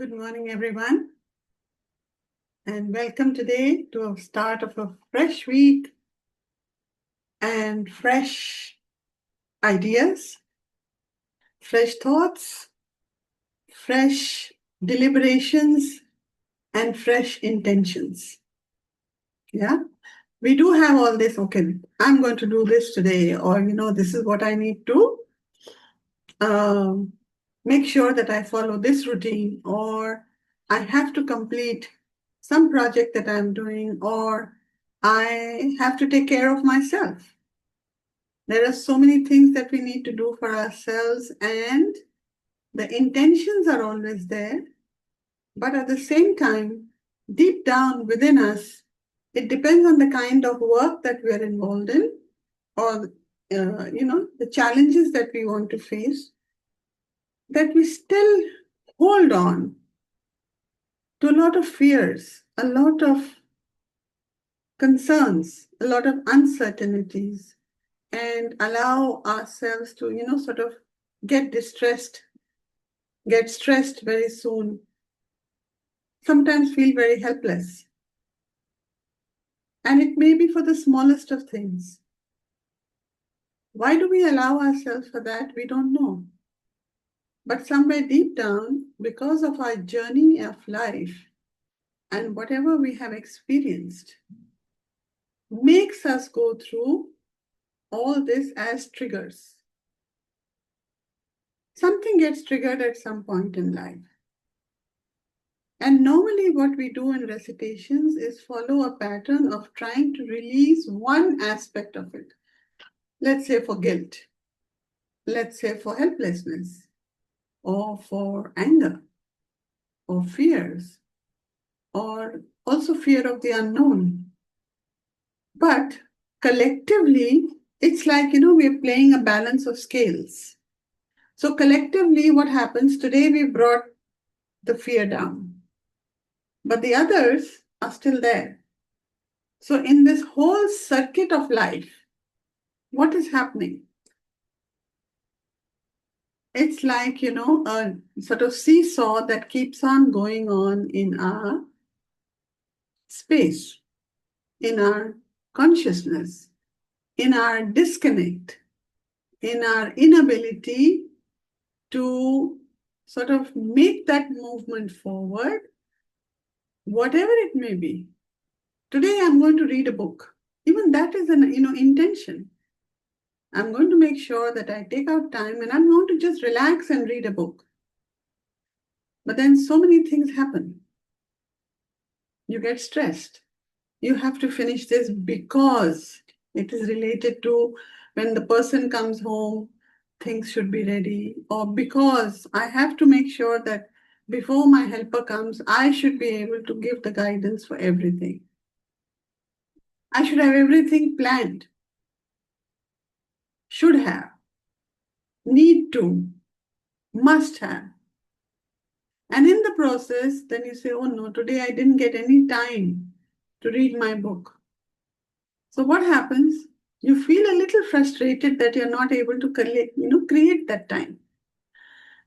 Good morning, everyone, and welcome today to a start of a fresh week and fresh ideas, fresh thoughts, fresh deliberations, and fresh intentions. Yeah, we do have all this. Okay, I'm going to do this today, or this is what I need to um, make sure that I follow this routine, or I have to complete some project that I'm doing, or I have to take care of myself. There are so many things that we need to do for ourselves, and the intentions are always there. But at the same time, deep down within us, it depends on the kind of work that we are involved in, or the challenges that we want to face, that we still hold on to a lot of fears, a lot of concerns, a lot of uncertainties, and allow ourselves to, sort of get stressed very soon, sometimes feel very helpless. And it may be for the smallest of things. Why do we allow ourselves for that? We don't know. But somewhere deep down, because of our journey of life and whatever we have experienced, makes us go through all this as triggers. Something gets triggered at some point in life. And normally what we do in recitations is follow a pattern of trying to release one aspect of it. Let's say for guilt, let's say for helplessness, or for anger, or fears, or also fear of the unknown. But collectively, it's like, we're playing a balance of scales. So collectively, what happens today, we brought the fear down, but the others are still there. So in this whole circuit of life, what is happening? It's like, a sort of seesaw that keeps on going on in our space, in our consciousness, in our disconnect, in our inability to sort of make that movement forward, whatever it may be. Today, I'm going to read a book. Even that is an, intention. I'm going to make sure that I take out time and I'm going to just relax and read a book. But then so many things happen. You get stressed. You have to finish this because it is related to when the person comes home, things should be ready, or because I have to make sure that before my helper comes, I should be able to give the guidance for everything. I should have everything planned. Should have. Need to. Must have. And in the process, then you say, oh no, today I didn't get any time to read my book. So what happens? You feel a little frustrated that you're not able to create that time.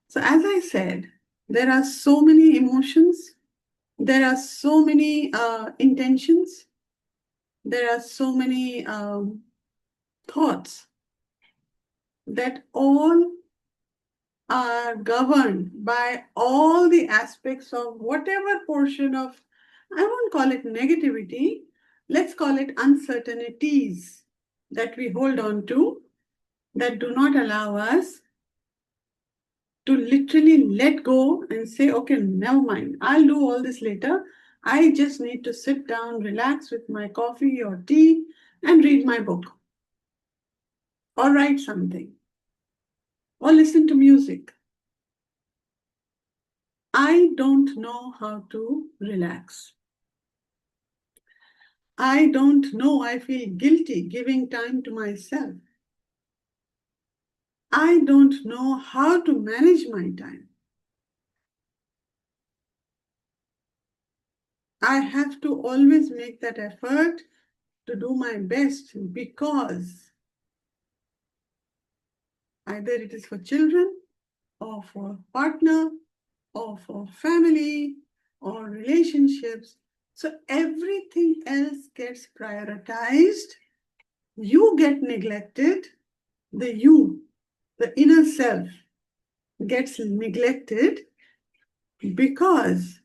So as I said, there are so many emotions, there are so many intentions, there are so many thoughts that all are governed by all the aspects of whatever portion of, I won't call it negativity, let's call it uncertainties that we hold on to, that do not allow us to literally let go and say, okay, never mind, I'll do all this later. I just need to sit down, relax with my coffee or tea and read my book, or write something, or listen to music. I don't know how to relax. I don't know, I feel guilty giving time to myself. I don't know how to manage my time. I have to always make that effort to do my best because either it is for children or for partner or for family or relationships. So everything else gets prioritized. You get neglected. The inner self gets neglected because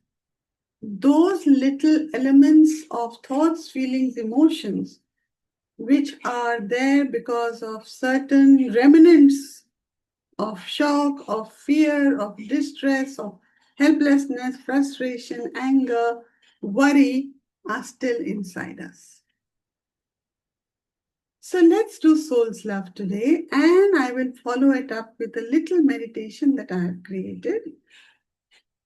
those little elements of thoughts, feelings, emotions, which are there because of certain remnants of shock, of fear, of distress, of helplessness, frustration, anger, worry, are still inside us. So let's do soul's love today, and I will follow it up with a little meditation that I have created,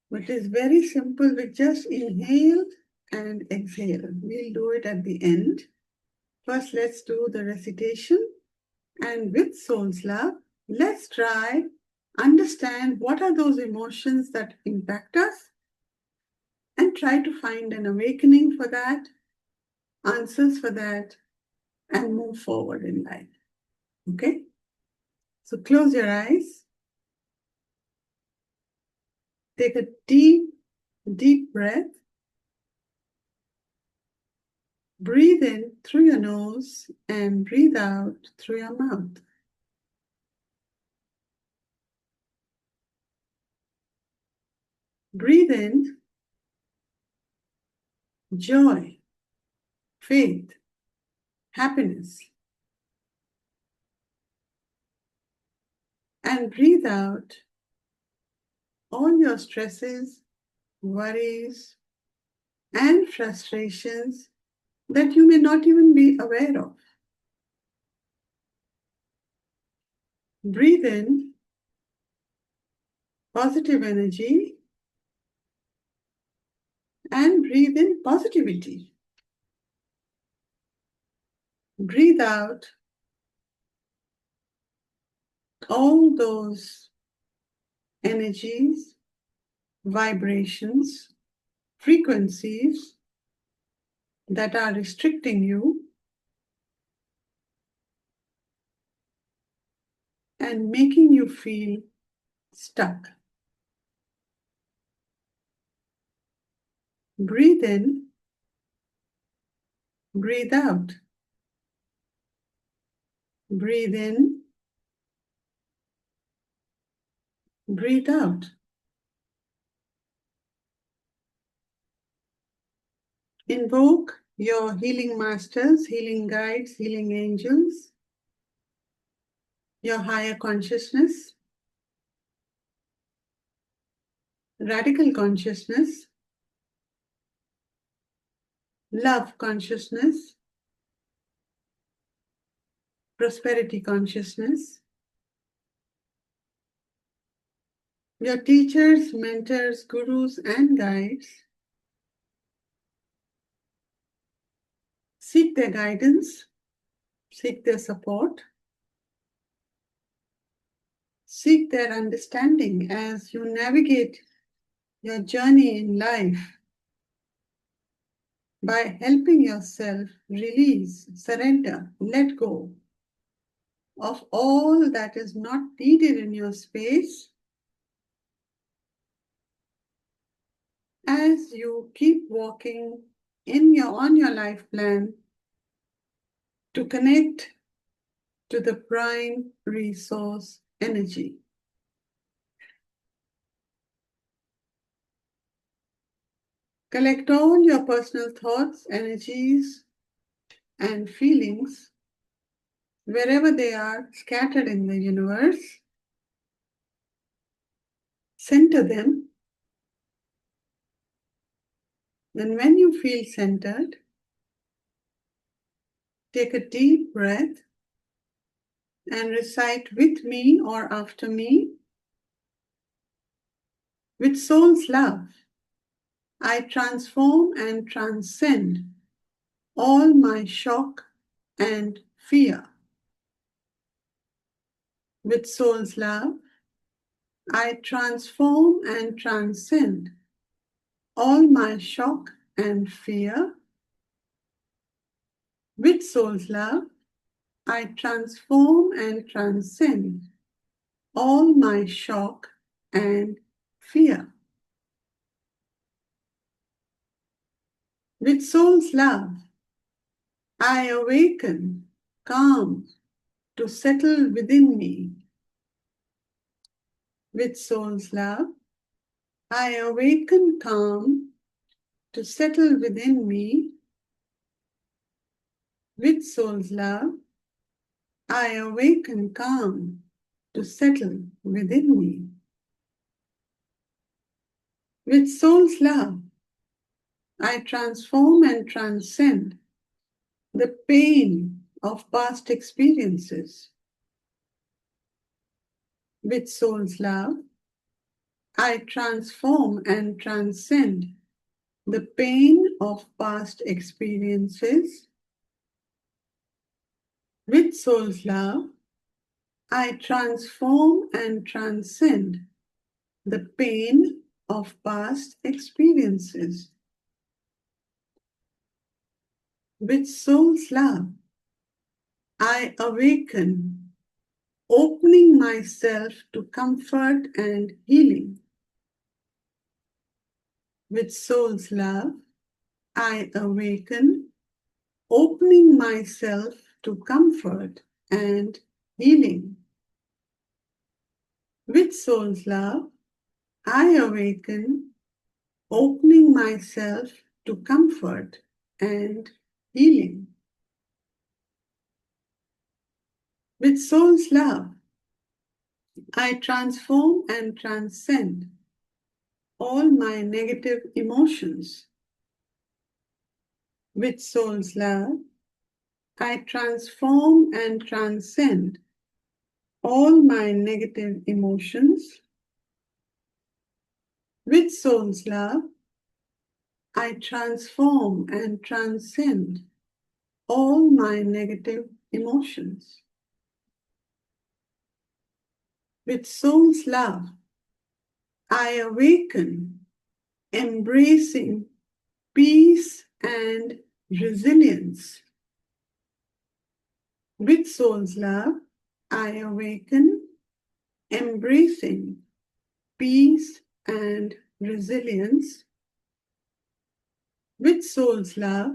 which is very simple with just inhale and exhale. We'll do it at the end. First, let's do the recitation, and with soul's love, let's try understand what are those emotions that impact us and try to find an awakening for that, answers for that, and move forward in life. Okay? So close your eyes. Take a deep, deep breath. Breathe in through your nose and breathe out through your mouth. Breathe in joy, faith, happiness. And breathe out all your stresses, worries, and frustrations that you may not even be aware of. Breathe in positive energy and breathe in positivity. Breathe out all those energies, vibrations, frequencies that are restricting you and making you feel stuck. Breathe in, breathe out. Breathe in, breathe out. Invoke your healing masters, healing guides, healing angels, your higher consciousness, radical consciousness, love consciousness, prosperity consciousness, your teachers, mentors, gurus, and guides. Seek their guidance, seek their support, seek their understanding as you navigate your journey in life by helping yourself release, surrender, let go of all that is not needed in your space as you keep walking on your life plan to connect to the prime resource energy. Collect all your personal thoughts, energies, and feelings wherever they are scattered in the universe. Center them. Then when you feel centered, take a deep breath and recite with me or after me. With soul's love, I transform and transcend all my shock and fear. With soul's love, I transform and transcend all my shock and fear. With soul's love, I transform and transcend all my shock and fear. With soul's love, I awaken calm to settle within me. With soul's love, I awaken calm to settle within me. With soul's love, I awaken calm to settle within me. With soul's love, I transform and transcend the pain of past experiences. With soul's love, I transform and transcend the pain of past experiences. With soul's love, I transform and transcend the pain of past experiences. With soul's love, I awaken, opening myself to comfort and healing. With soul's love, I awaken, opening myself to comfort and healing. With soul's love, I awaken, opening myself to comfort and healing. With soul's love, I transform and transcend all my negative emotions. With soul's love, I transform and transcend all my negative emotions. With soul's love, I transform and transcend all my negative emotions. With soul's love, I awaken, embracing peace and resilience. With soul's love, I awaken, embracing peace and resilience. With soul's love,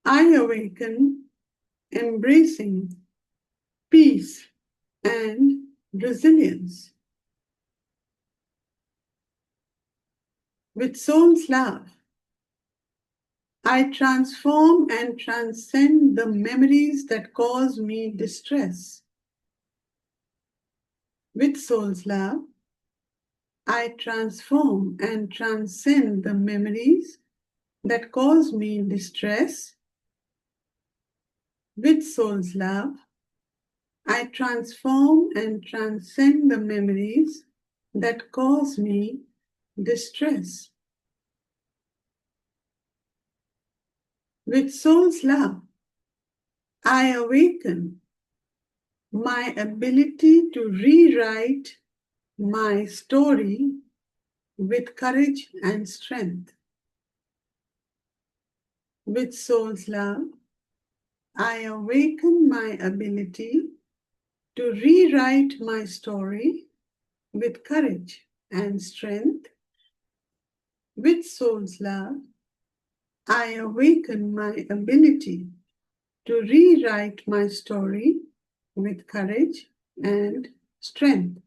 I awaken, embracing peace and resilience. With soul's love, I transform and transcend the memories that cause me distress. With soul's love, I transform and transcend the memories that cause me distress. With soul's love, I transform and transcend the memories that cause me distress. With soul's love, I awaken my ability to rewrite my story with courage and strength. With soul's love, I awaken my ability to rewrite my story with courage and strength. With soul's love, I awaken my ability to rewrite my story with courage and strength.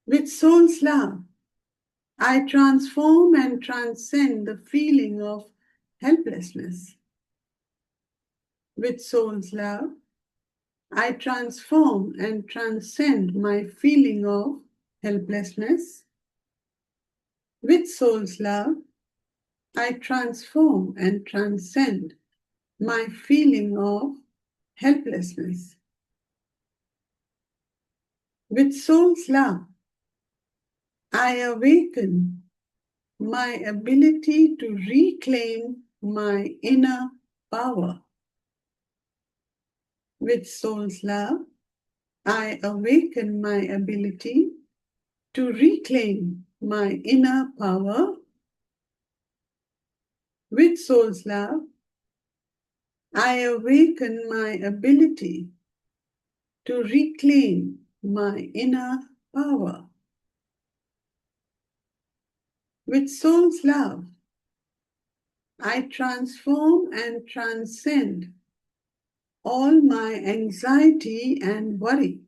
With soul's love, I transform and transcend the feeling of helplessness. With soul's love, I transform and transcend my feeling of helplessness. With soul's love, I transform and transcend my feeling of helplessness. With soul's love, I awaken my ability to reclaim my inner power. With soul's love, I awaken my ability to reclaim my inner power. With soul's love, I awaken my ability to reclaim my inner power. With soul's love, I transform and transcend all my anxiety and worry.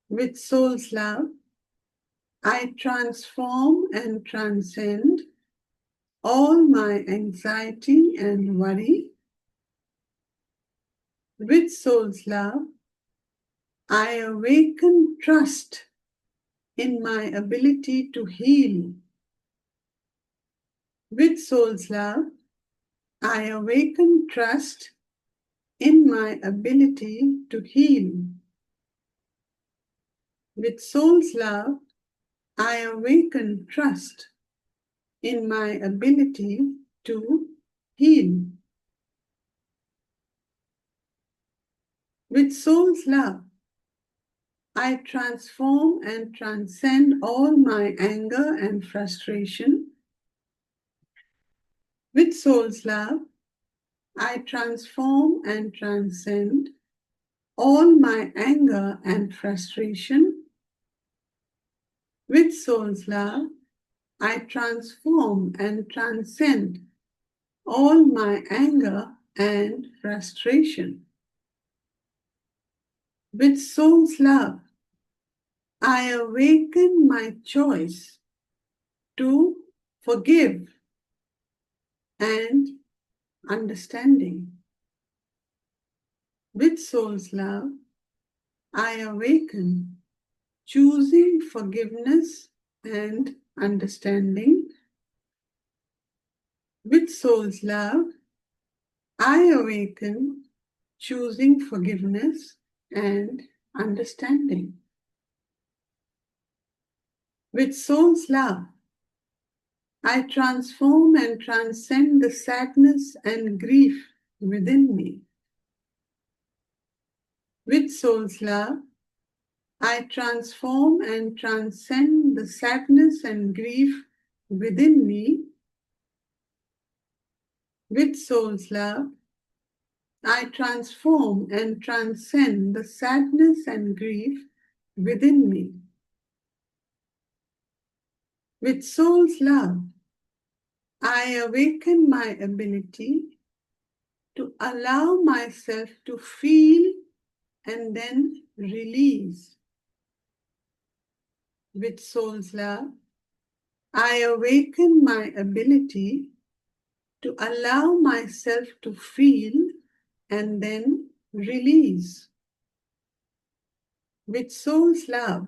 With soul's love, I transform and transcend all my anxiety and worry. With soul's love, I awaken trust in my ability to heal. With soul's love, I awaken trust in my ability to heal. With soul's love, I awaken trust in my ability to heal. With soul's love, I transform and transcend all my anger and frustration. With soul's love, I transform and transcend all my anger and frustration. With soul's love, I transform and transcend all my anger and frustration. With soul's love, I awaken my choice to forgive and understanding. With soul's love, I awaken choosing forgiveness and understanding. With soul's love, I awaken choosing forgiveness and understanding. With soul's love, I transform and transcend the sadness and grief within me. With soul's love, I transform and transcend the sadness and grief within me. With soul's love, I transform and transcend the sadness and grief within me. With soul's love, I awaken my ability to allow myself to feel and then release. With soul's love, I awaken my ability to allow myself to feel and then release. With soul's love,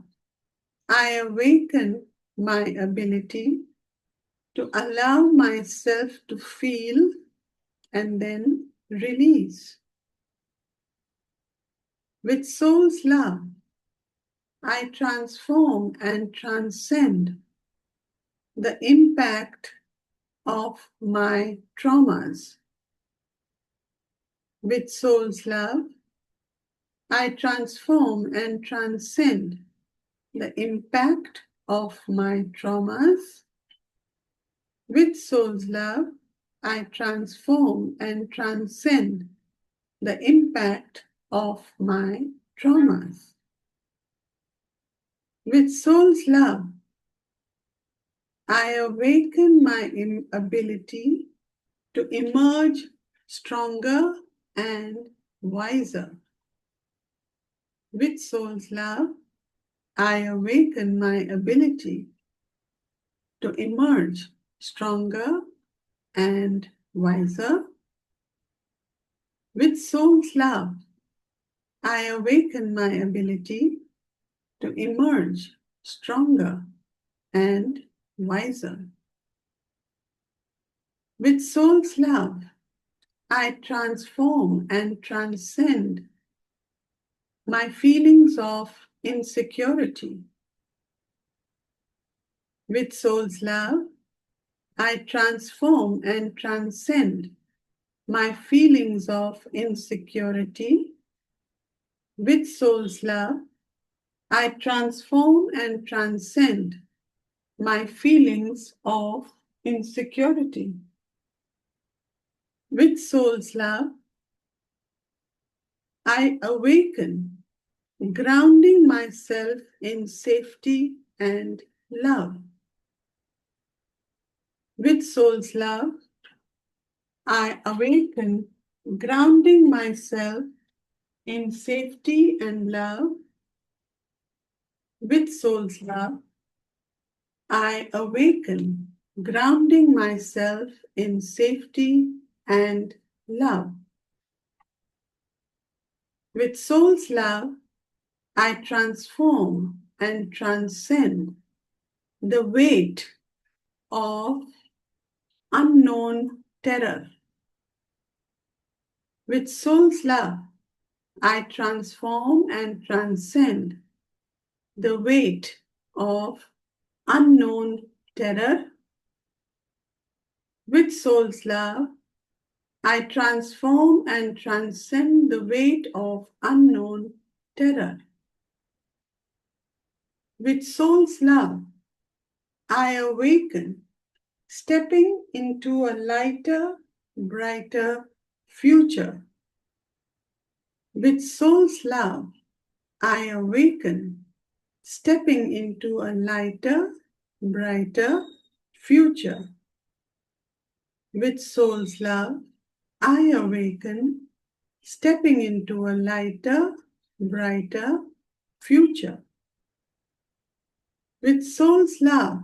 I awaken my ability to allow myself to feel and then release. With soul's love, I transform and transcend the impact of my traumas. With soul's love, I transform and transcend the impact of my traumas. With soul's love, I transform and transcend the impact of my traumas. With soul's love, I awaken my ability to emerge stronger and wiser. With soul's love, I awaken my ability to emerge stronger and wiser. With soul's love, I awaken my ability to emerge stronger and wiser. With soul's love, I transform and transcend my feelings of insecurity. With soul's love, I transform and transcend my feelings of insecurity. With soul's love, I transform and transcend my feelings of insecurity. With soul's love, I awaken, grounding myself in safety and love. With soul's love, I awaken, grounding myself in safety and love. With soul's love, I awaken, grounding myself in safety and love. With soul's love, I transform and transcend the weight of unknown terror. With soul's love, I transform and transcend the weight of unknown terror. With soul's love, I transform and transcend the weight of unknown terror. With soul's love, I awaken, stepping into a lighter, brighter future. With soul's love, I awaken, stepping into a lighter, brighter future. With soul's love, I awaken, stepping into a lighter, brighter future. With soul's love,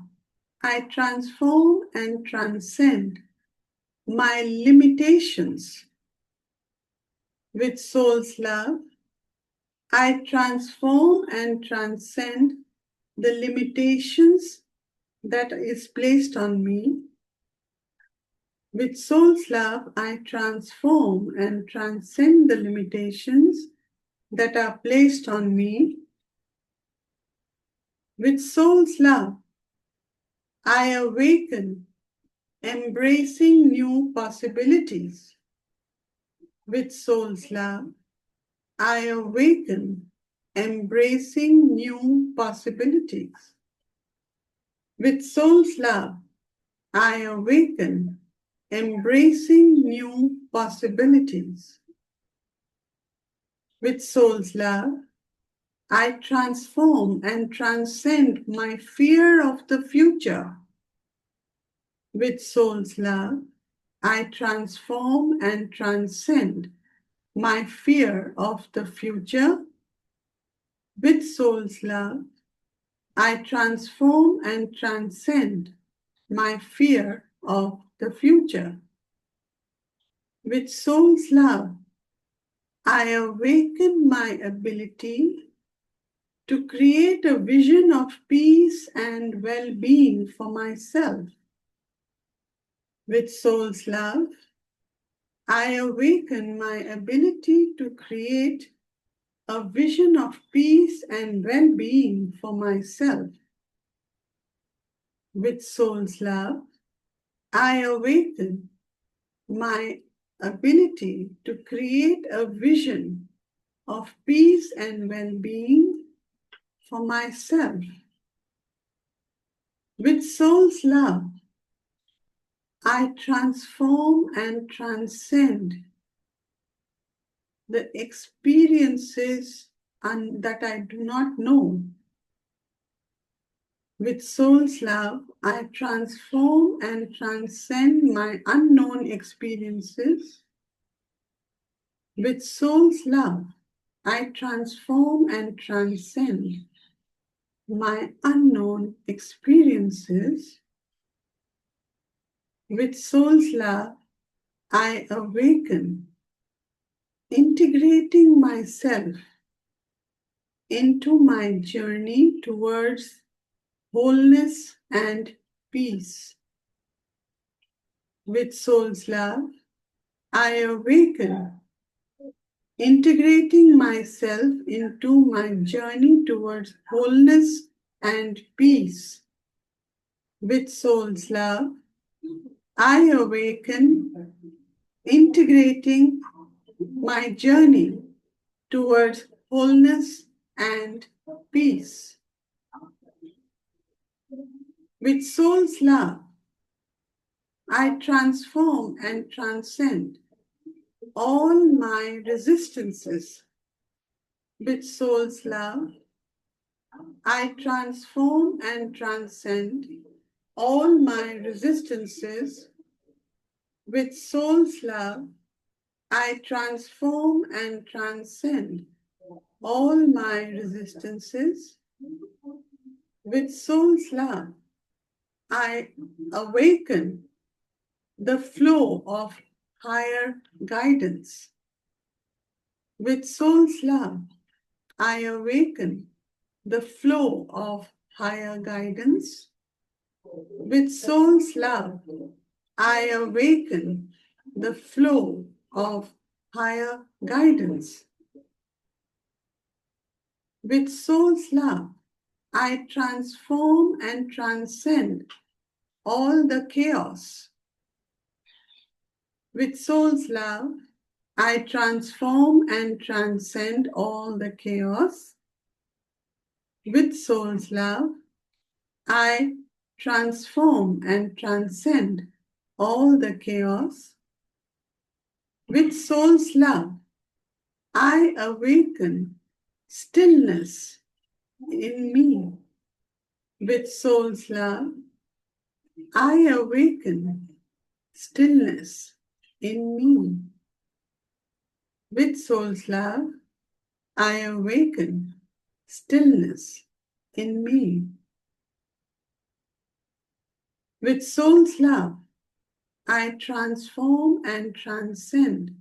I transform and transcend my limitations. With soul's love, I transform and transcend the limitations that is placed on me. With soul's love, I transform and transcend the limitations that are placed on me. With soul's love, I awaken, embracing new possibilities. With soul's love, I awaken, embracing new possibilities. With soul's love, I awaken, embracing new possibilities. With soul's love, I transform and transcend my fear of the future. With soul's love, I transform and transcend my fear of the future. With soul's love, I transform and transcend my fear of the future. With soul's love, I awaken my ability to create a vision of peace and well-being for myself. With soul's love, I awaken my ability to create a vision of peace and well-being for myself. With soul's love, I awaken my ability to create a vision of peace and well-being for myself. With soul's love, I transform and transcend the experiences that I do not know. With soul's love, I transform and transcend my unknown experiences. With soul's love, I transform and transcend my unknown experiences. With soul's love, I awaken, integrating myself into my journey towards wholeness and peace. With soul's love, I awaken, integrating myself into my journey towards wholeness and peace. With soul's love, I awaken, integrating my journey towards wholeness and peace. With soul's love, I transform and transcend all my resistances. With soul's love, I transform and transcend all my resistances with soul's love. I transform and transcend all my resistances with soul's love. I awaken the flow of higher guidance. With soul's love, I awaken the flow of higher guidance. With soul's love, I awaken the flow of higher guidance. With soul's love, I transform and transcend all the chaos. With soul's love, I transform and transcend all the chaos. With soul's love, I transform and transcend all the chaos. With soul's love, I awaken stillness in me. With soul's love, I awaken stillness in me. With soul's love, I awaken stillness in me. With soul's love, I transform and transcend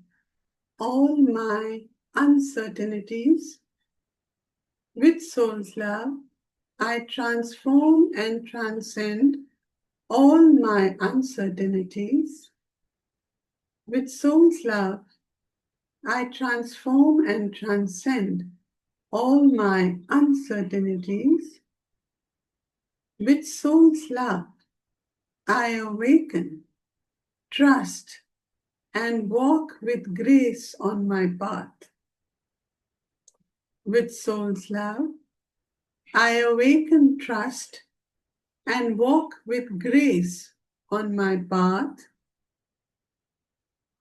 all my uncertainties. With soul's love, I transform and transcend all my uncertainties. With soul's love, I transform and transcend all my uncertainties. With soul's love, I awaken, trust, and walk with grace on my path. With soul's love, I awaken, trust, and walk with grace on my path.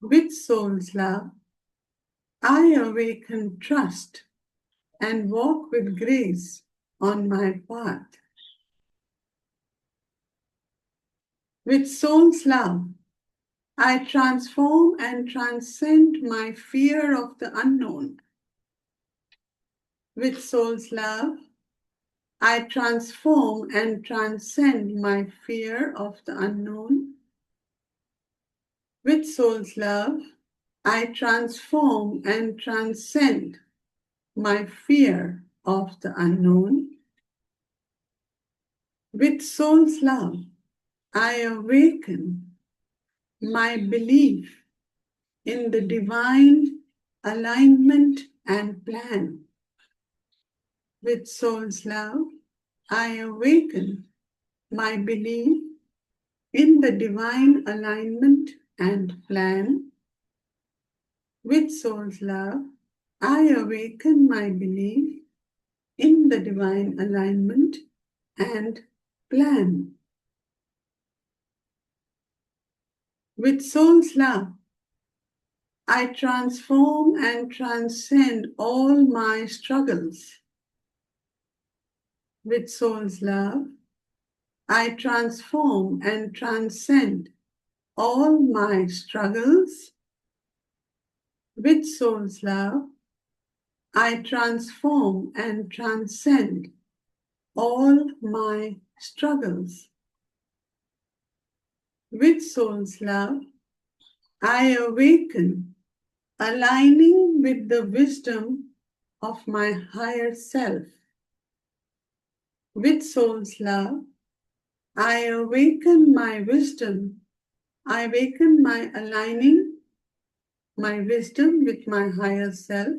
With soul's love, I awaken, trust, and walk with grace on my path. With soul's love, I transform and transcend my fear of the unknown. With soul's love, I transform and transcend my fear of the unknown. With soul's love, I transform and transcend my fear of the unknown. With soul's love, I awaken my belief in the divine alignment and plan. With soul's love, I awaken my belief in the divine alignment and plan. With soul's love, I awaken my belief in the divine alignment and plan. With soul's love, I transform and transcend all my struggles. With soul's love, I transform and transcend all my struggles. With soul's love, I transform and transcend all my struggles. With soul's love, I awaken, aligning with the wisdom of my higher self. With soul's love, I awaken my wisdom. I awaken my aligning my wisdom with my higher self.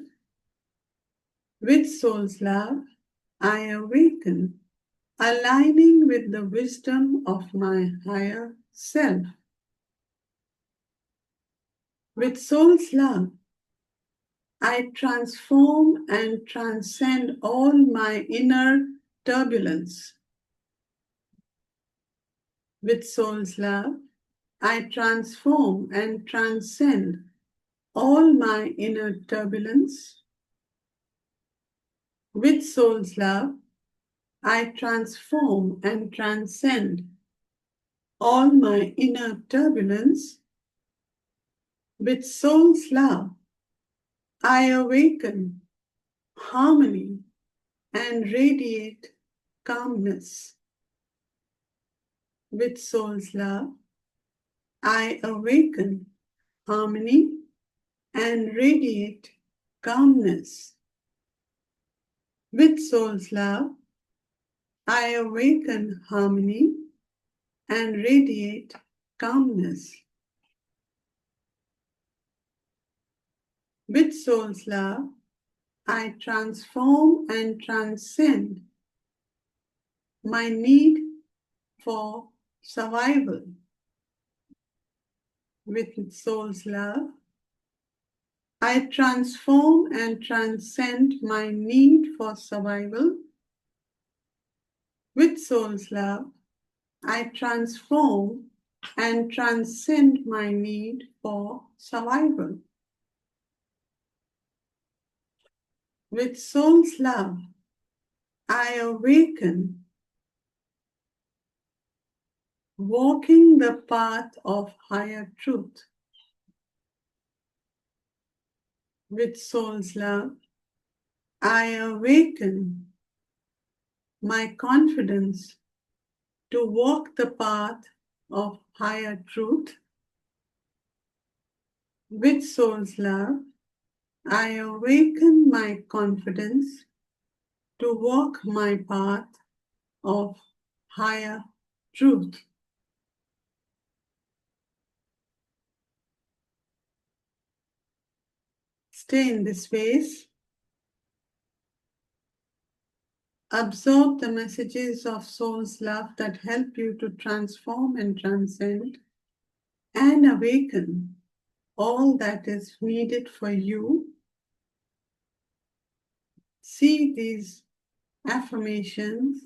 With soul's love, I awaken, aligning with the wisdom of my higher self. With soul's love, I transform and transcend all my inner turbulence. With soul's love, I transform and transcend all my inner turbulence. With soul's love, I transform and transcend all my inner turbulence. With soul's love, I awaken harmony and radiate calmness. With soul's love, I awaken harmony and radiate calmness. With soul's love, I awaken harmony and radiate calmness. With soul's love, I transform and transcend my need for survival. With soul's love, I transform and transcend my need for survival. With soul's love, I transform and transcend my need for survival. With soul's love, I awaken, walking the path of higher truth. With soul's love, I awaken my confidence to walk the path of higher truth. With soul's love, I awaken my confidence to walk my path of higher truth. Stay in this space. Absorb the messages of soul's love that help you to transform and transcend and awaken all that is needed for you. See these affirmations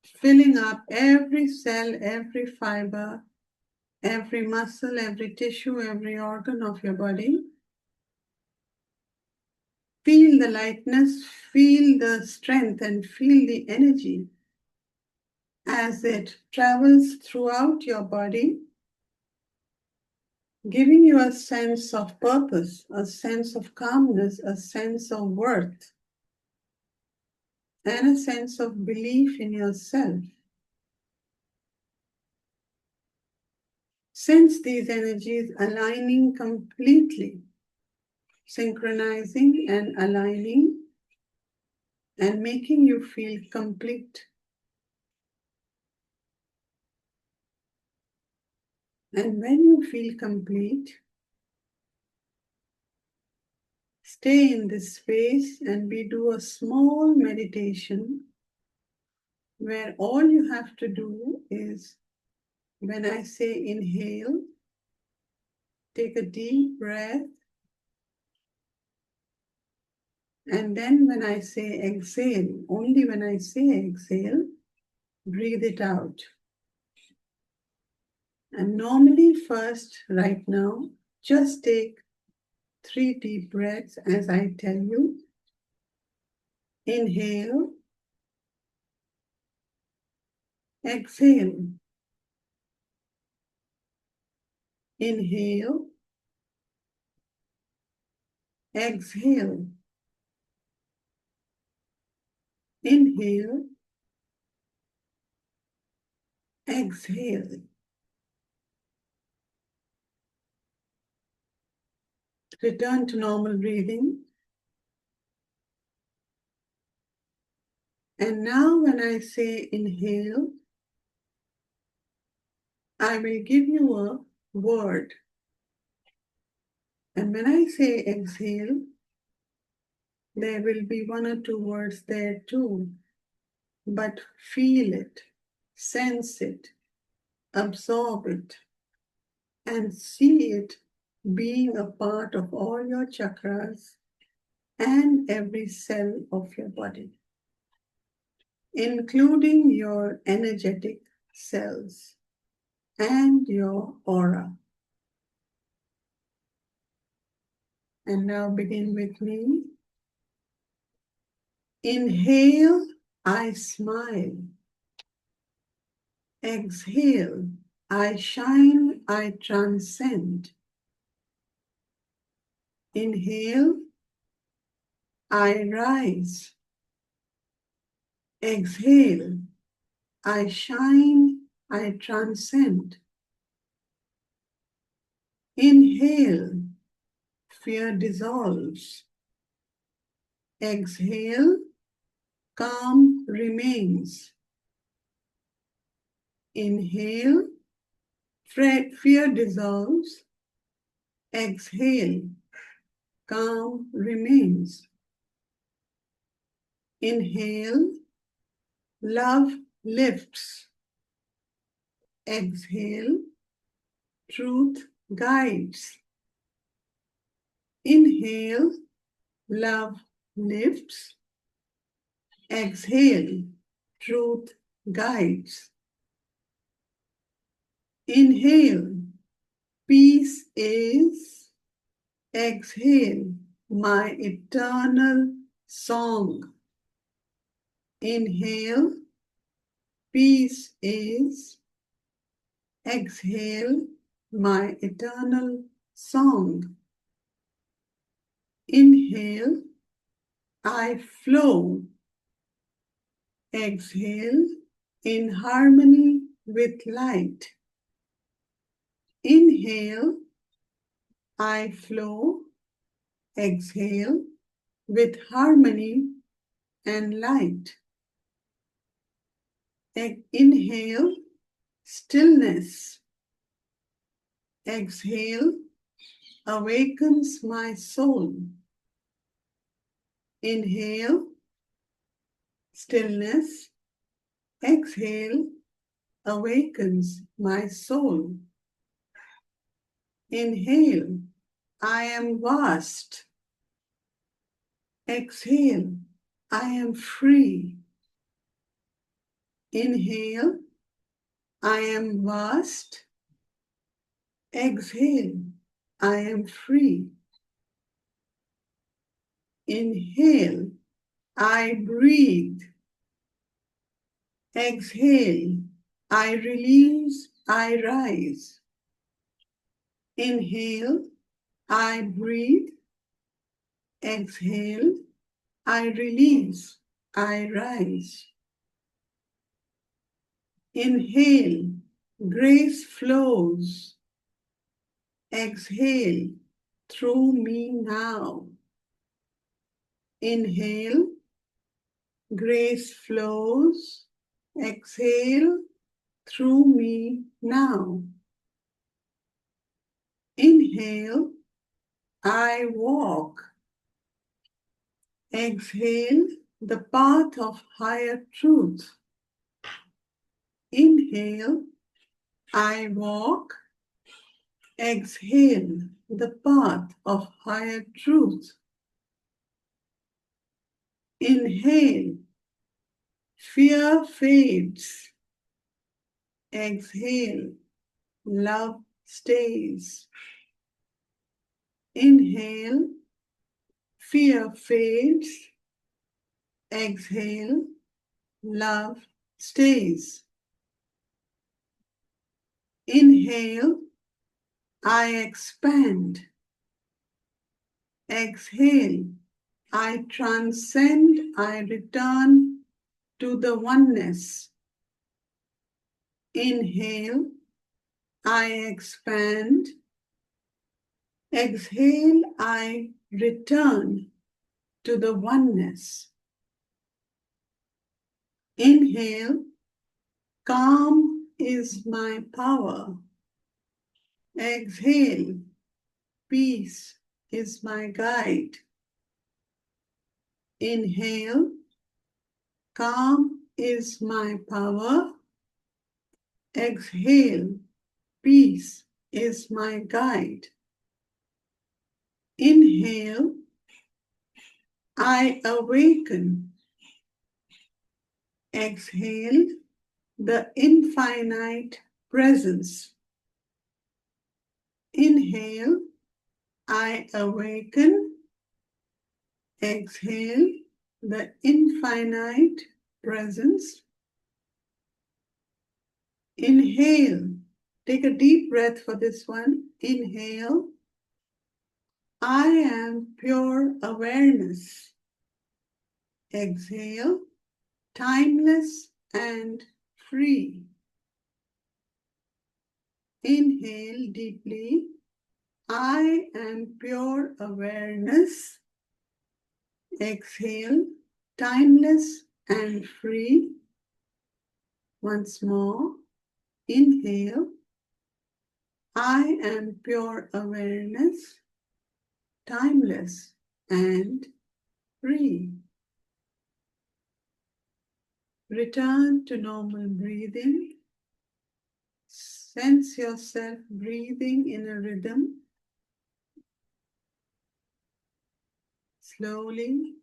filling up every cell, every fiber, every muscle, every tissue, every organ of your body. Feel the lightness, feel the strength, and feel the energy as it travels throughout your body, giving you a sense of purpose, a sense of calmness, a sense of worth, and a sense of belief in yourself. Sense these energies aligning completely, synchronizing and aligning, and making you feel complete. And when you feel complete, stay in this space and we do a small meditation where all you have to do is, when I say inhale, take a deep breath, and then when I say exhale, only when I say exhale, breathe it out. And normally first, right now, just take 3 deep breaths as I tell you. Inhale, exhale. Inhale, exhale. Inhale, exhale. Return to normal breathing. And now when I say inhale, I will give you a word. And when I say exhale, there will be 1 or 2 words there too. But feel it, sense it, absorb it, and see it being a part of all your chakras and every cell of your body, including your energetic cells and your aura. And now begin with me. Inhale, I smile. Exhale, I shine, I transcend. Inhale, I rise. Exhale, I shine, I transcend. Inhale, fear dissolves. Exhale, calm remains. Inhale, fear dissolves. Exhale, calm remains. Inhale, love lifts. Exhale, truth guides. Inhale, love lifts. Exhale, truth guides. Inhale, peace is. Exhale, my eternal song. Inhale, peace is. Exhale, my eternal song. Inhale, I flow. Exhale, in harmony with light. Inhale, I flow. Exhale, with harmony and light. Inhale, stillness. Exhale, awakens my soul. Inhale, stillness. Exhale, awakens my soul. Inhale, I am vast. Exhale, I am free. Inhale, I am vast. Exhale, I am free. Inhale, I breathe. Exhale, I release, I rise. Inhale, I breathe. Exhale, I release, I rise. Inhale, grace flows. Exhale, through me now. Inhale, grace flows. Exhale, through me now. Inhale, I walk. Exhale, the path of higher truth. Inhale, I walk. Exhale, the path of higher truth. Inhale, fear fades. Exhale, love stays. Inhale, fear fades. Exhale, love stays. Inhale, I expand. Exhale, I transcend, I return to the oneness. Inhale, I expand. Exhale, I return to the oneness. Inhale, calm is my power. Exhale, peace is my guide. Inhale, calm is my power. Exhale, peace is my guide. Inhale, I awaken. Exhale, the infinite presence. Inhale, I awaken. Exhale, the infinite presence. Inhale, Take a deep breath for this one. Inhale. I am pure awareness. Exhale. Timeless and free. Inhale deeply. I am pure awareness. Exhale. Timeless and free. Once more. Inhale. I am pure awareness, timeless and free. Return to normal breathing. Sense yourself breathing in a rhythm. Slowly,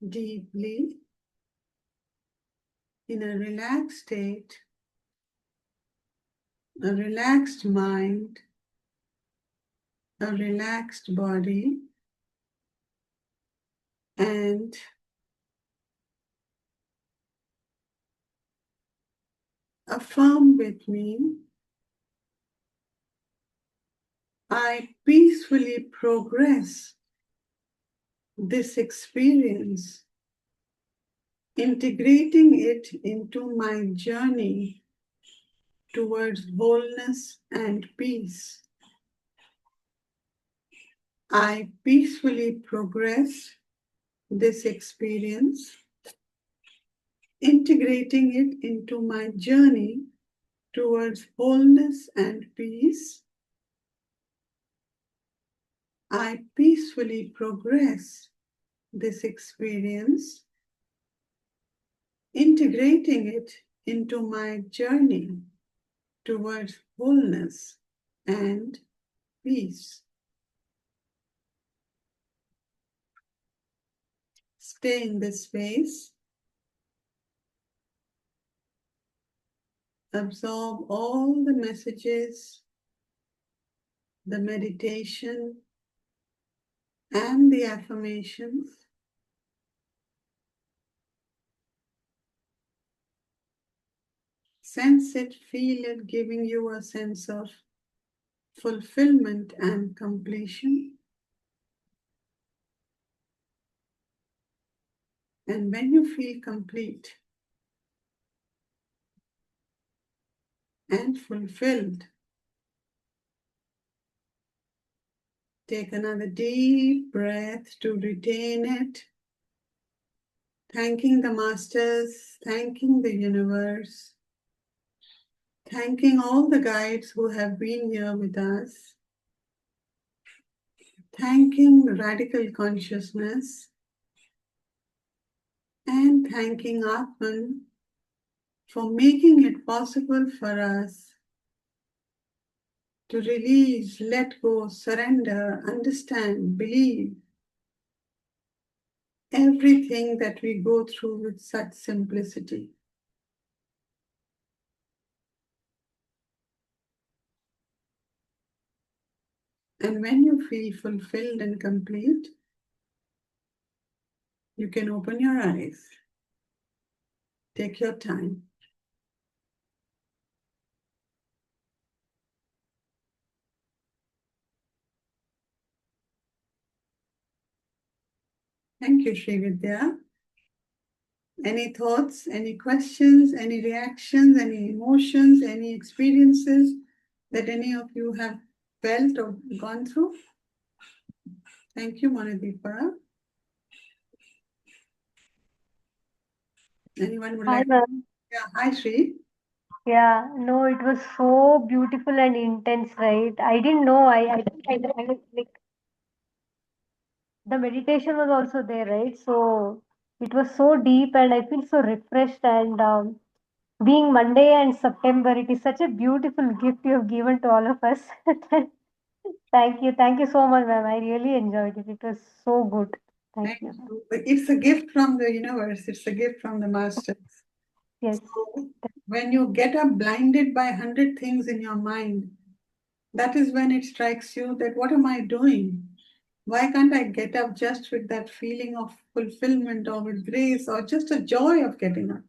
deeply, in a relaxed state, a relaxed mind, a relaxed body, and affirm with me, I peacefully progress this experience, integrating it into my journey towards wholeness and peace. I peacefully progress this experience, integrating it into my journey towards wholeness and peace. I peacefully progress this experience, integrating it into my journey towards wholeness and peace. Stay in this space. Absorb all the messages, the meditation, and the affirmations. Sense it, feel it, giving you a sense of fulfillment and completion. And when you feel complete and fulfilled, take another deep breath to retain it, thanking the masters, thanking the universe, thanking all the guides who have been here with us, thanking radical consciousness, and thanking Atman for making it possible for us to release, let go, surrender, understand, believe everything that we go through with such simplicity. And when you feel fulfilled and complete, you can open your eyes. Take your time. Thank you, Sri Vidya. Any thoughts, any questions, any reactions, any emotions, any experiences that any of you have felt or gone through? Thank you, Manadeepa. Anyone would Hi, like? ma'am. Yeah, hi, Sri. Yeah, no, it was so beautiful and intense, right? I didn't know. Like the meditation was also there, right? So it was so deep, and I feel so refreshed. And being Monday and September, it is such a beautiful gift you have given to all of us. Thank you so much, ma'am. I really enjoyed it. It was so good. Thank Thank you. you. It's a gift from the universe. It's a gift from the masters. Yes. So when you get up blinded by 100 things in your mind, that is when it strikes you that what am I doing? Why can't I get up just with that feeling of fulfillment or with grace or just a joy of getting up?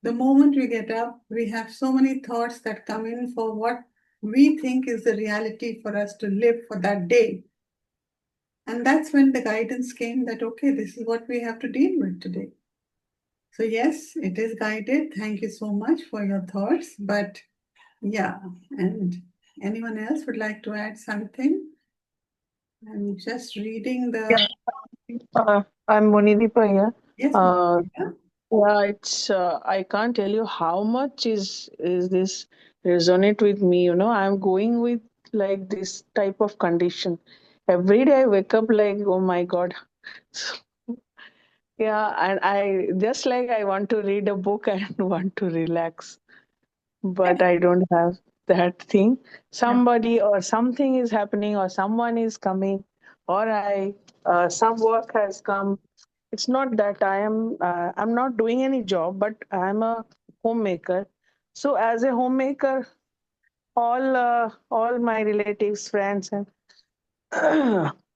The moment we get up, we have so many thoughts that come in for what we think is the reality for us to live for that day. And that's when the guidance came that, okay, this is what we have to deal with today. So, yes, it is guided. Thank you so much for your thoughts. But yeah, and anyone else would like to add something? I'm just reading Yeah, the. I'm Monideepa here. Yes, Uh, Monica. yeah, it's I can't tell you how much is this resonate with me. You know, I'm going with like this type of condition. Every day I wake up like, oh my God. Yeah, and I just like I want to read a book and want to relax, but I don't have that thing. Yeah. Somebody or something is happening, or someone is coming, or I some work has come. It's not that I'm not doing any job, but I'm a homemaker. So as a homemaker, all my relatives, friends, and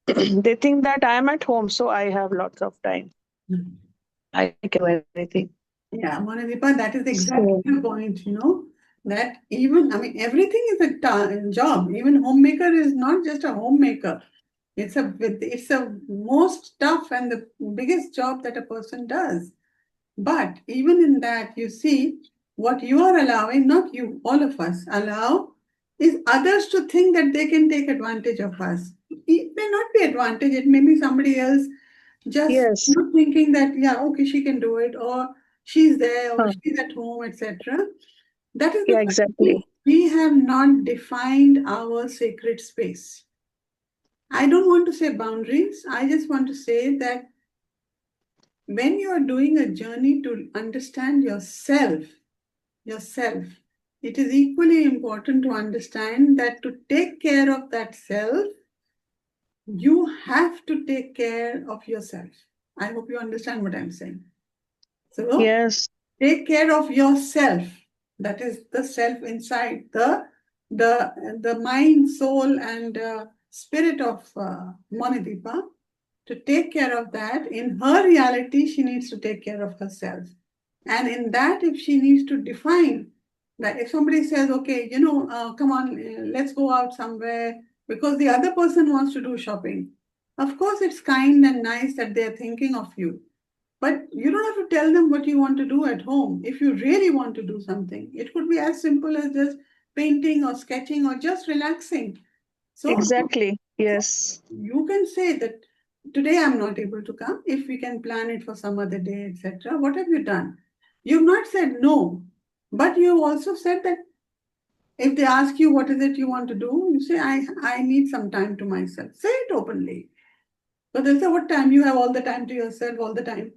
they think that I'm at home, so I have lots of time. I can do anything. Yeah, Monadipa, that is exactly So the point, that even, I mean, everything is a job. Even homemaker is not just a homemaker. It's a most tough and the biggest job that a person does. But even in that, you see, what you are allowing, not you, all of us allow, is others to think that they can take advantage of us. It may not be advantage, it may be somebody else just yes, thinking that, yeah, okay, she can do it, or she's there, or huh. she's at home, etc. That is Yeah, because exactly. we have not defined our sacred space. I don't want to say boundaries. I just want to say that when you are doing a journey to understand yourself, it is equally important to understand that to take care of that self, you have to take care of yourself. I hope you understand what I'm saying. So, Yes, take care of yourself. That is the self inside, the mind, soul, and spirit of Monideepa. To take care of that, in her reality, she needs to take care of herself. And in that, if she needs to define that, if somebody says, okay, come on, let's go out somewhere because the other person wants to do shopping. Of course, it's kind and nice that they're thinking of you. But you don't have to tell them what you want to do at home. If you really want to do something, it could be as simple as just painting or sketching or just relaxing. So, exactly. Yes, you can say that today I'm not able to come. If we can plan it for some other day, etc. What have you done? You've not said no, but you also said that if they ask you what is it you want to do, you say I need some time to myself. Say it openly. But they'll say, what time? You have all the time to yourself all the time.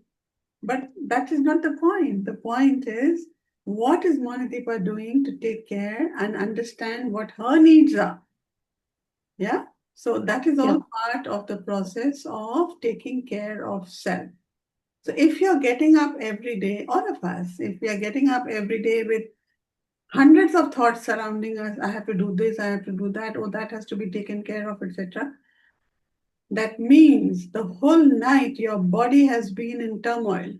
But that is not the point. The point is, what is Monadeepa doing to take care and understand what her needs are? Yeah. So that is yeah, all part of the process of taking care of self. So if you're getting up every day, all of us, if we are getting up every day with hundreds of thoughts surrounding us, I have to do this, I have to do that, oh, that has to be taken care of, etc. That means the whole night your body has been in turmoil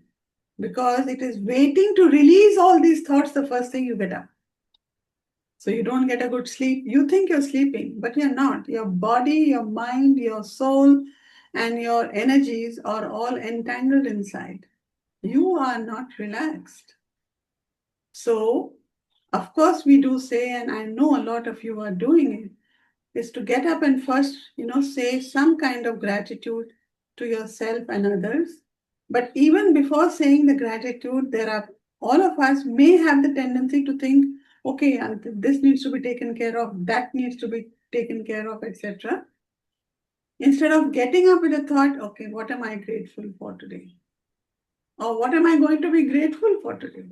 because it is waiting to release all these thoughts the first thing you get up. So you don't get a good sleep. You think you're sleeping, but you're not. Your body, your mind, your soul, and your energies are all entangled inside. You are not relaxed. So, of course, we do say, and I know a lot of you are doing it, is to get up and first, say some kind of gratitude to yourself and others. But even before saying the gratitude, there are all of us may have the tendency to think, okay, this needs to be taken care of, that needs to be taken care of, etc. Instead of getting up with a thought, okay, what am I grateful for today? Or what am I going to be grateful for today?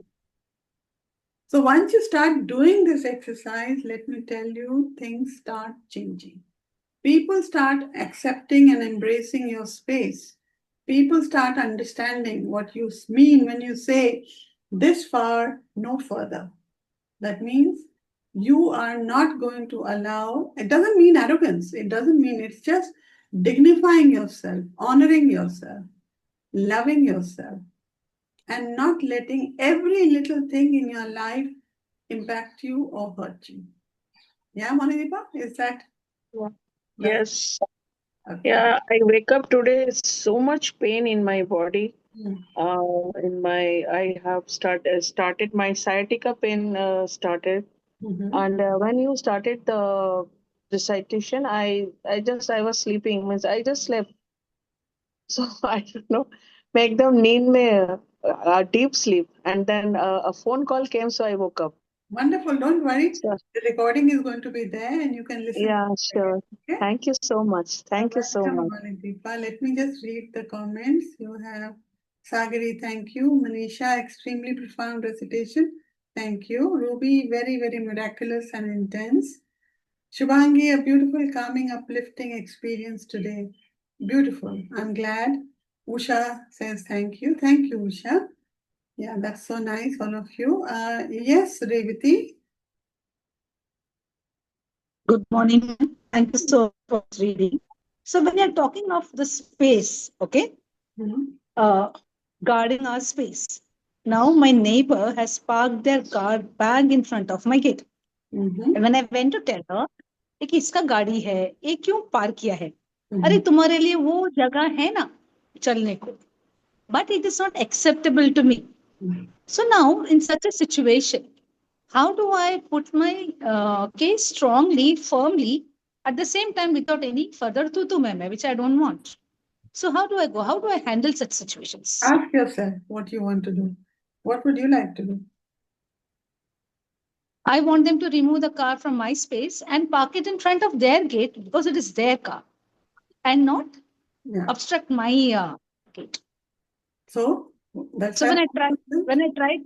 So once you start doing this exercise, let me tell you, things start changing. People start accepting and embracing your space. People start understanding what you mean when you say, this far, no further. That means you are not going to allow, it doesn't mean arrogance, it doesn't mean, it's just dignifying yourself, honoring yourself, loving yourself. and not letting every little thing in your life impact you or hurt you. Yeah, Manideepa, is that Yeah. the Yes. okay? Yeah, I wake up today, so much pain in my body. Mm. I have started my sciatica pain started, Mhm. and when you started the recitation, I was sleeping, means I just slept. So I don't know, make them need me a deep sleep, and then a phone call came, so I woke up. Wonderful. Don't worry. So The recording is going to be there and you can listen to yeah, it again. sure. Okay? Thank you so much. You're Thank you so welcome, much. Manideepa. Let me just read the comments. You have Sagari, thank you. Manisha, extremely profound recitation. Thank you. Ruby, very, very miraculous and intense. Shubhangi, a beautiful, calming, uplifting experience today. Beautiful. I'm glad. Usha says thank you. Thank you, Usha. Yeah, that's so nice, all of you. Yes, Revati. Good morning, ma'am. Thank you so much for this reading. So, when you're talking of the space, okay, Mhm. uh, guarding our space. Now, my neighbor has parked their car bang in front of my gate. Mhm. And when I went to tell her, कि इसका गाड़ी है, ये क्यों park किया है? अरे Mhm. तुम्हारे लिए वो जगह है ना चलने को. But it is not acceptable to me. So now, in such a situation, how do I put my case strongly, firmly, at the same time without any further tutu meme, which I don't want? So how do I go? How do I handle such situations? Ask yourself what you want to do. What would you like to do? I want them to remove the car from my space and park it in front of their gate because it is their car and not Yeah. obstruct my gate. So that's So how. when I tried,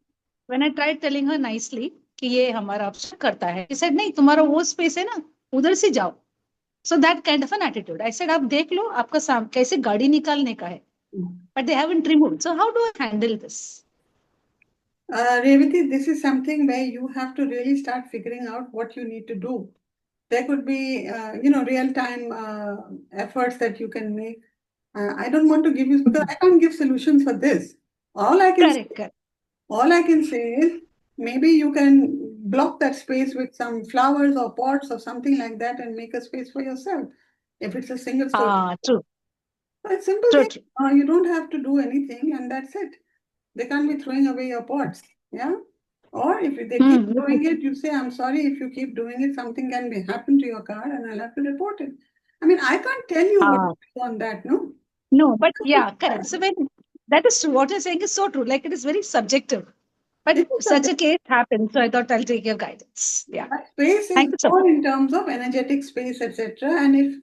when I tried telling her nicely कि ये हमारा obstruct करता है, she said नहीं तुम्हारा वो space है ना उधर से जाओ. So that kind of an attitude. I said आप देख लो आपका कैसे गाड़ी निकालने का है. But they haven't removed. So how do I handle this? Revati, this is something where you have to really start figuring out what you need to do. There could be, real-time efforts that you can make. I don't want to give you because I can't give solutions for this. All I can Correct, correct. All I can say is maybe you can block that space with some flowers or pots or something like that and make a space for yourself. If it's a single story, True, it's simple true, thing. true. You don't have to do anything, and that's it. They can't be throwing away your pots. Yeah. Or if they keep Hmm. doing it, you say, I'm sorry, if you keep doing it, something can be happen to your car and I'll have to report it. I mean, I can't tell you what to Ah, do on that, no? no, but yeah, correct. So when that is true, what you're saying is so true. Like it is very subjective. But It is such subjective. a case happened, so I thought I'll take your guidance. Yeah. That space is Thank you so more much. in terms of energetic space, etc. And if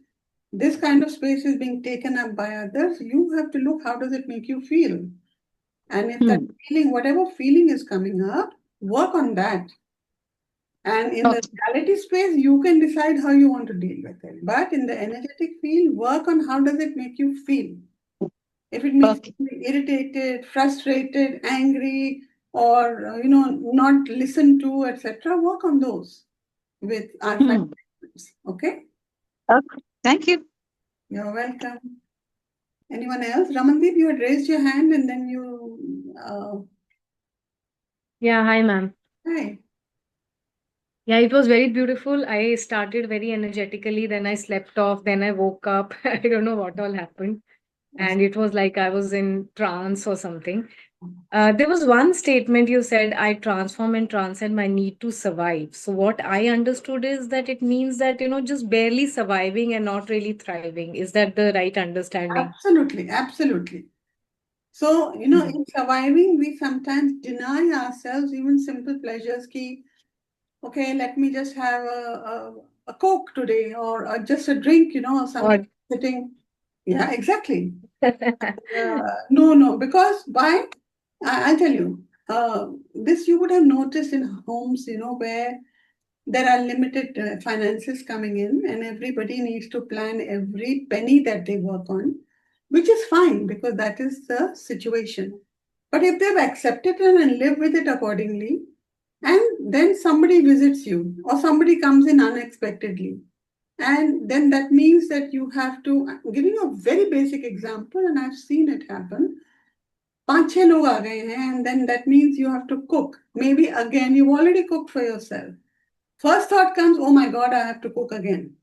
this kind of space is being taken up by others, you have to look how does it make you feel. And if that Hmm. feeling, whatever feeling is coming up, work on that. And in the Okay. reality space, you can decide how you want to deal with it. But in the energetic field, work on how does it make you feel. If it makes Okay. you irritated, frustrated, angry, or not listened to, etc., work on those with our friends. Hmm. Okay, Okay. Thank you. you're welcome. Anyone else? Ramandeep, you had raised your hand and then you. Yeah, hi, ma'am. Hi. Yeah, it was very beautiful. I started very energetically, then I slept off, then I woke up. I don't know what all happened. And it was like I was in trance or something. There was one statement you said, I transform and transcend my need to survive. So, what I understood is that it means that, just barely surviving and not really thriving. Is that the right understanding? Absolutely, absolutely. So, Mm. in surviving, we sometimes deny ourselves even simple pleasures. Ki, okay, let me just have a Coke today or just a drink, or something Or sitting. Yeah, exactly. No, no, because why? I'll tell you. This you would have noticed in homes, where there are limited finances coming in, and everybody needs to plan every penny that they work on, which is fine because that is the situation. But if they've accepted it and live with it accordingly, and then somebody visits you or somebody comes in unexpectedly, and then that means that you have to, I'm giving you a very basic example, and I've seen it happen. 5-6 लोग आ गए हैं, and then that means you have to cook. Maybe again, you've already cooked for yourself. First thought comes, oh my God, I have to cook again.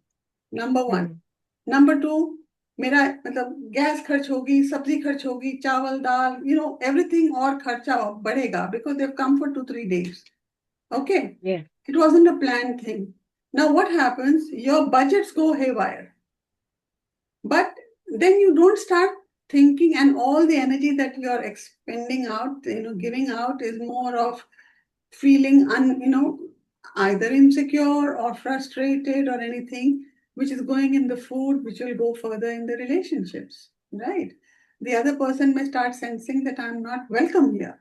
Number one. Number two, मेरा मतलब gas खर्च होगी, सब्जी खर्च होगी, चावल दाल, everything और खर्चा बढ़ेगा because they've come for 2-3 days. Okay? Yeah. It wasn't a planned thing. Now what happens? Your budgets go haywire. But then you don't start thinking, and all the energy that you're expending out, giving out is more of feeling either insecure or frustrated or anything, which is going in the food, which will go further in the relationships, right? The other person may start sensing that I'm not welcome here.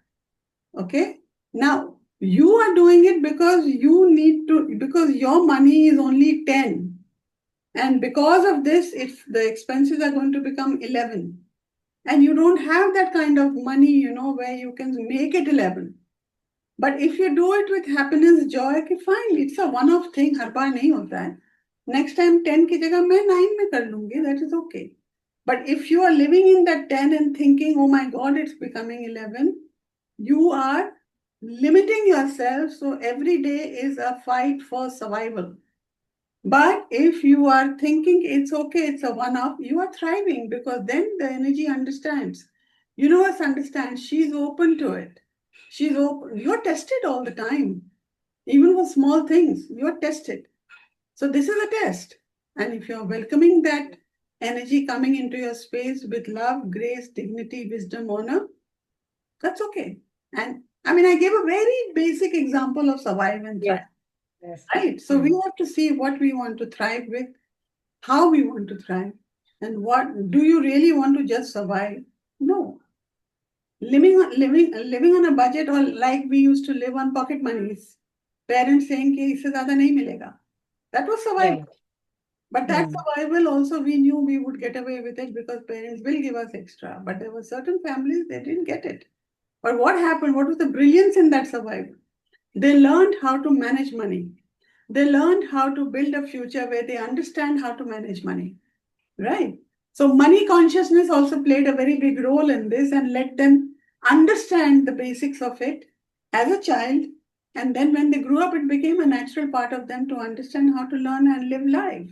Okay? Now, you are doing it because because your money is only 10. And because of this, if the expenses are going to become 11, and you don't have that kind of money, where you can make it 11. But if you do it with happiness, joy, okay, fine, it's a one-off thing, हर बार नहीं होता है. Next time 10 की जगह मैं 9 में कर लूंगी, that is okay. But if you are living in that 10 and thinking, oh my God, it's becoming 11, you are limiting yourself. So every day is a fight for survival. But if you are thinking it's okay, it's a one-off, you are thriving because then the energy understands. Universe understands. She's open to it. She's open. You're tested all the time. Even for small things, you're tested. So this is a test. And if you're welcoming that energy coming into your space with love, grace, dignity, wisdom, honor, that's okay. And I mean, I gave a very basic example of survive and thrive. Yes. Right? So we have to see what we want to thrive with, how we want to thrive, and what do you really want to just survive? No. Living on a budget, or like we used to live on pocket monies. Parents saying कि इससे ज़्यादा नहीं मिलेगा. That was survival. Yeah. But that survival also we knew we would get away with it because parents will give us extra. But there were certain families, they didn't get it. But what happened? What was the brilliance in that survival? They learned how to manage money. They learned how to build a future where they understand how to manage money, right? So money consciousness also played a very big role in this and let them understand the basics of it as a child. And then when they grew up, it became a natural part of them to understand how to learn and live life,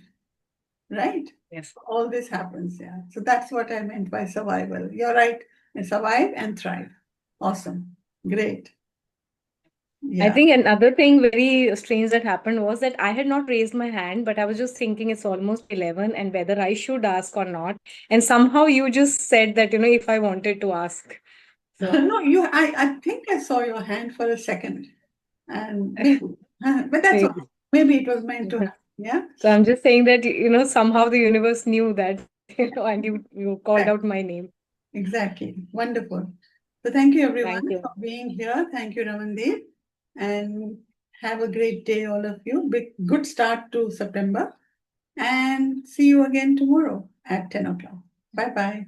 right? Yes. All this happens, yeah. So that's what I meant by survival. You're right. Survive and thrive. Awesome. Great. I Yeah. think another thing very strange that happened was that I had not raised my hand, but I was just thinking it's almost 11 and whether I should ask or not. And somehow you just said that, if I wanted to ask. So No, I think I saw your hand for a second. And maybe, but that's maybe. okay. Maybe it was meant to happen. Yeah. So I'm just saying that, somehow the universe knew that, and you called out my name. Exactly. Wonderful. So thank you everyone Thank you. for being here. Thank you, Ramandeep. And have a great day, all of you. Good start to September. And see you again tomorrow at 10 o'clock. Bye-bye.